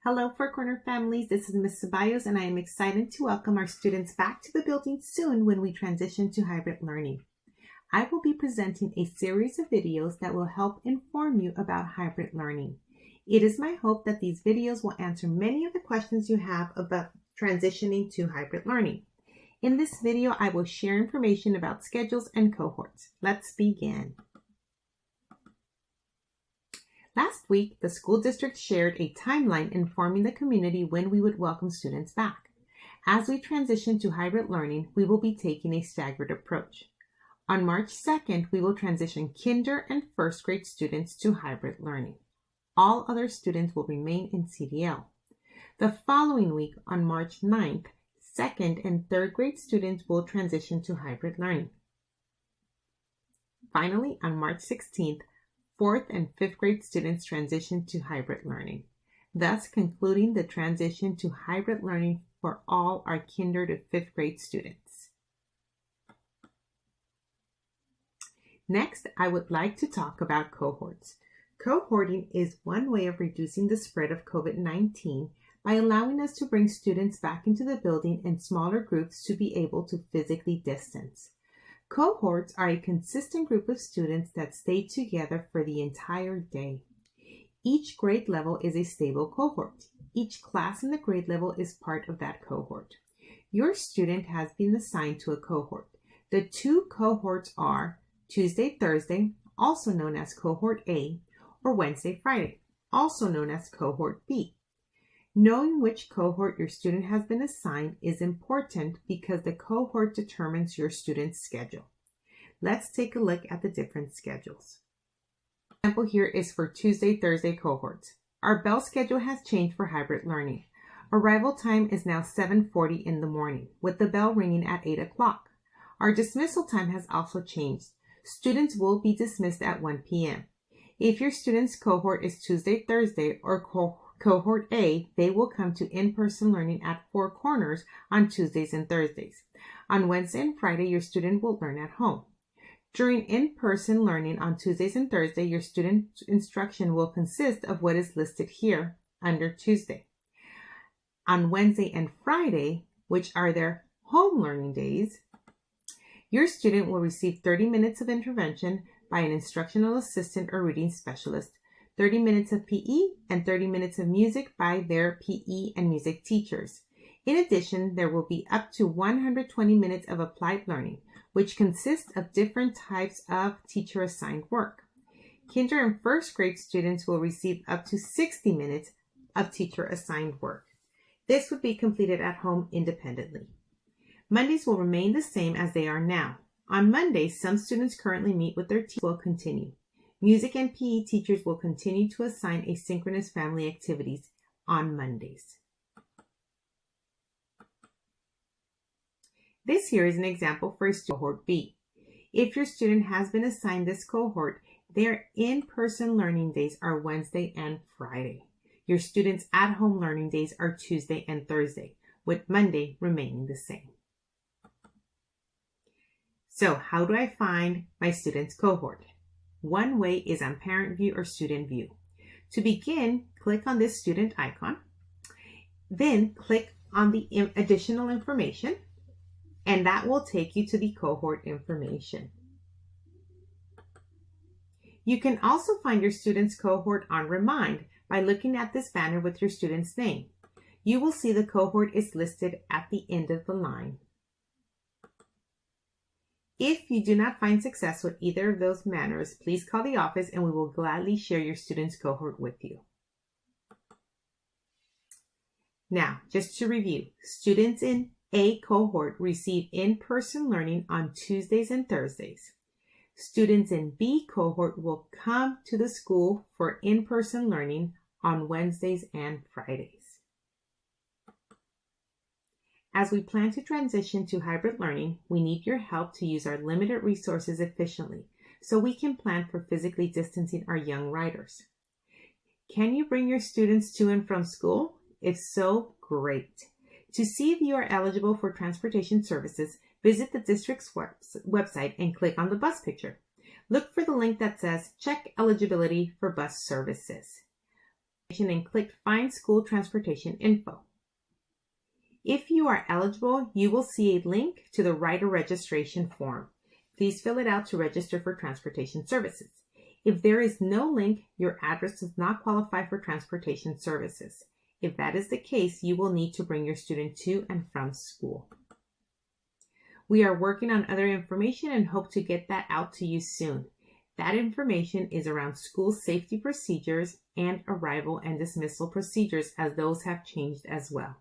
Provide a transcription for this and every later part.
Hello, Four Corner families. This is Ms. Ceballos, and I am excited to welcome our students back to the building soon when we transition to hybrid learning. I will be presenting a series of videos that will help inform you about hybrid learning. It is my hope that these videos will answer many of the questions you have about transitioning to hybrid learning. In this video, I will share information about schedules and cohorts. Let's begin. Last week, the school district shared a timeline informing the community when we would welcome students back. As we transition to hybrid learning, we will be taking a staggered approach. On March 2nd, we will transition kinder and first grade students to hybrid learning. All other students will remain in CDL. The following week, on March 9th, second and third grade students will transition to hybrid learning. Finally, on March 16th, fourth and fifth grade students transition to hybrid learning, thus concluding the transition to hybrid learning for all our kinder to fifth grade students. Next, I would like to talk about cohorts. Cohorting is one way of reducing the spread of COVID-19 by allowing us to bring students back into the building in smaller groups to be able to physically distance. Cohorts are a consistent group of students that stay together for the entire day. Each grade level is a stable cohort. Each class in the grade level is part of that cohort. Your student has been assigned to a cohort. The two cohorts are Tuesday, Thursday, also known as Cohort A, or Wednesday, Friday, also known as Cohort B. Knowing which cohort your student has been assigned is important because the cohort determines your student's schedule. Let's take a look at the different schedules. The example here is for Tuesday, Thursday cohorts. Our bell schedule has changed for hybrid learning. Arrival time is now 7:40 in the morning, with the bell ringing at 8 o'clock. Our dismissal time has also changed. Students will be dismissed at 1 p.m. If your student's cohort is Tuesday, Thursday, or Cohort A, they will come to in-person learning at Four Corners on Tuesdays and Thursdays. On Wednesday and Friday, your student will learn at home. During in-person learning on Tuesdays and Thursdays, your student instruction will consist of what is listed here under Tuesday. On Wednesday and Friday, which are their home learning days, your student will receive 30 minutes of intervention by an instructional assistant or reading specialist, 30 minutes of PE, and 30 minutes of music by their PE and music teachers. In addition, there will be up to 120 minutes of applied learning, which consists of different types of teacher-assigned work. Kinder and first grade students will receive up to 60 minutes of teacher-assigned work. This would be completed at home independently. Mondays will remain the same as they are now. On Mondays, some students currently meet with their teachers will continue. Music and PE teachers will continue to assign asynchronous family activities on Mondays. This here is an example for a cohort B. If your student has been assigned this cohort, their in-person learning days are Wednesday and Friday. Your students' at-home learning days are Tuesday and Thursday, with Monday remaining the same. So, how do I find my student's cohort? One way is on Parent View or Student View. To begin, click on this student icon. Then click on the additional information, and that will take you to the cohort information. You can also find your student's cohort on Remind by looking at this banner with your student's name. You will see the cohort is listed at the end of the line. If you do not find success with either of those manners, please call the office and we will gladly share your student's cohort with you. Now, just to review, students in A cohort receive in-person learning on Tuesdays and Thursdays. Students in B cohort will come to the school for in-person learning on Wednesdays and Fridays. As we plan to transition to hybrid learning, we need your help to use our limited resources efficiently so we can plan for physically distancing our young riders. Can you bring your students to and from school? If so, great. To see if you are eligible for transportation services, visit the district's website and click on the bus picture. Look for the link that says Check Eligibility for Bus Services. and click Find School Transportation Info. If you are eligible, you will see a link to the Writer Registration form. Please fill it out to register for transportation services. If there is no link, your address does not qualify for transportation services. If that is the case, you will need to bring your student to and from school. We are working on other information and hope to get that out to you soon. That information is around school safety procedures and arrival and dismissal procedures, as those have changed as well.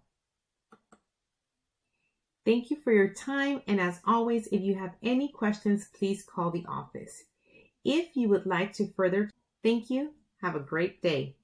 Thank you for your time, and as always, if you have any questions, please call the office. If you would like to further, thank you. Have a great day.